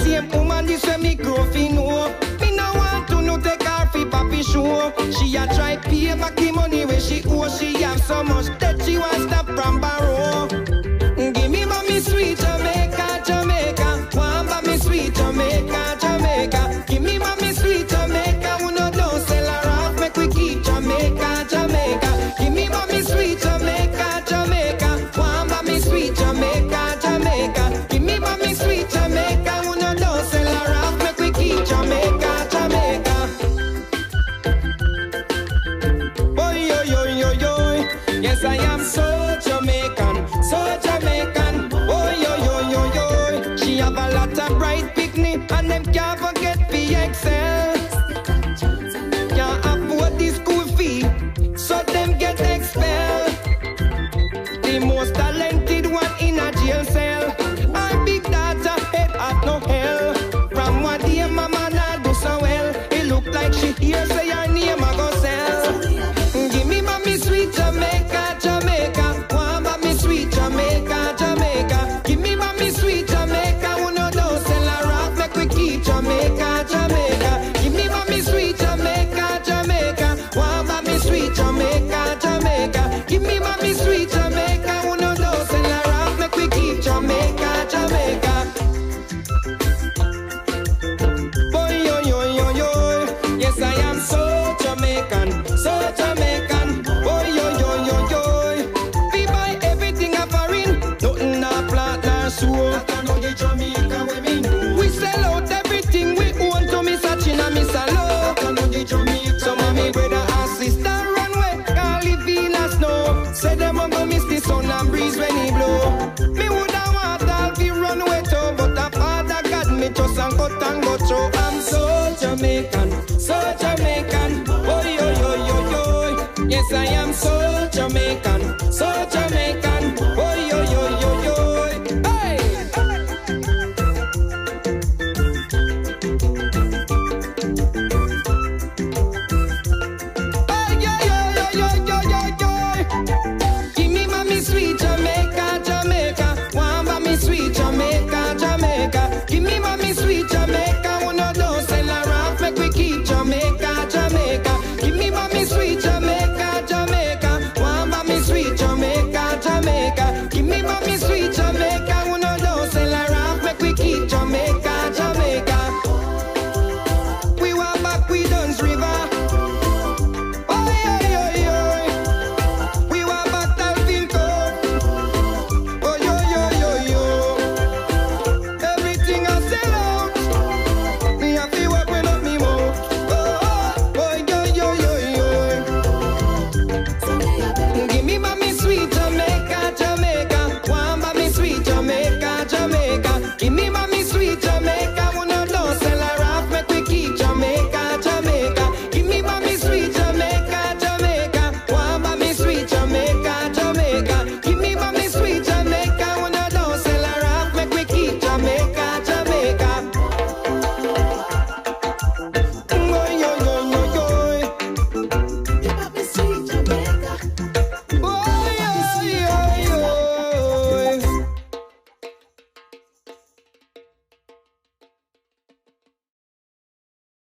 same woman this way me grow fi know. Me no want to no take her fi papi show. She a try pay back the money when she owe. She have so much that she want stop from borrow. Give me mommy sweet Jamaica, Jamaica. Want buy me sweet Jamaica, Jamaica. Give me mommy sweet Jamaica. Who no don't sell her off, make we keep Jamaica, Jamaica. Give me mommy sweet Jamaica, Jamaica. Want buy me sweet Jamaica, Jamaica. Give me mommy sweet Jamaica. Who no don't sell her off, make we keep Jamaica, Jamaica. Boy, yo, yo, yo, yo. Yes, I am so Jamaican, so Jamaican. Oh, yo, yo, yo, yo. She have a lot of bright picnic, and them can't forget PXL. Can't afford the school fee, so them get expelled. The most talented one in a jail cell. Our big daughter head at no hell. From what dear mama not do so well. It look like she hears say her name a go sell. Give me mommy sweet Jamaica, Jamaica. Want buy me sweet Jamaica, Jamaica. Give me mommy sweet Jamaica. Who no don't sell her off, make we keep Jamaica, Jamaica. Give me mommy sweet Jamaica, Jamaica. Want buy me sweet Jamaica, Jamaica. Give me mommy sweet Jamaica. Who no don't sell her off, make we keep Jamaica, Jamaica. Boy, yo, yo, yo, yo. Yes, I am so Jamaican, so Jamaican. Boy, yo, yo, yo, yo. We buy everything a foreign, nothing a plant nor soul. That I know the Jamaica where me know. We sell out everything we own to Miss Achina, Miss Alo. That I know the Jamaica. Some of me brother and sister run away, can't live in a snow. Say them a go miss the sun and breeze when he blow. Me woulda want all fi run away too, but a father God me trust and cut and go through. I'm so Jamaican, so Jamaican. Oh yo yo yo yo. Yes I am so Jamaican, so Jamaican. Oh yo yo yo yo. Hey. Hey yo yo yo yo yo yo. Give me mommy sweet Jamaica, Jamaica. Want buy me sweet Jamaica, Jamaica. Give me mommy sweet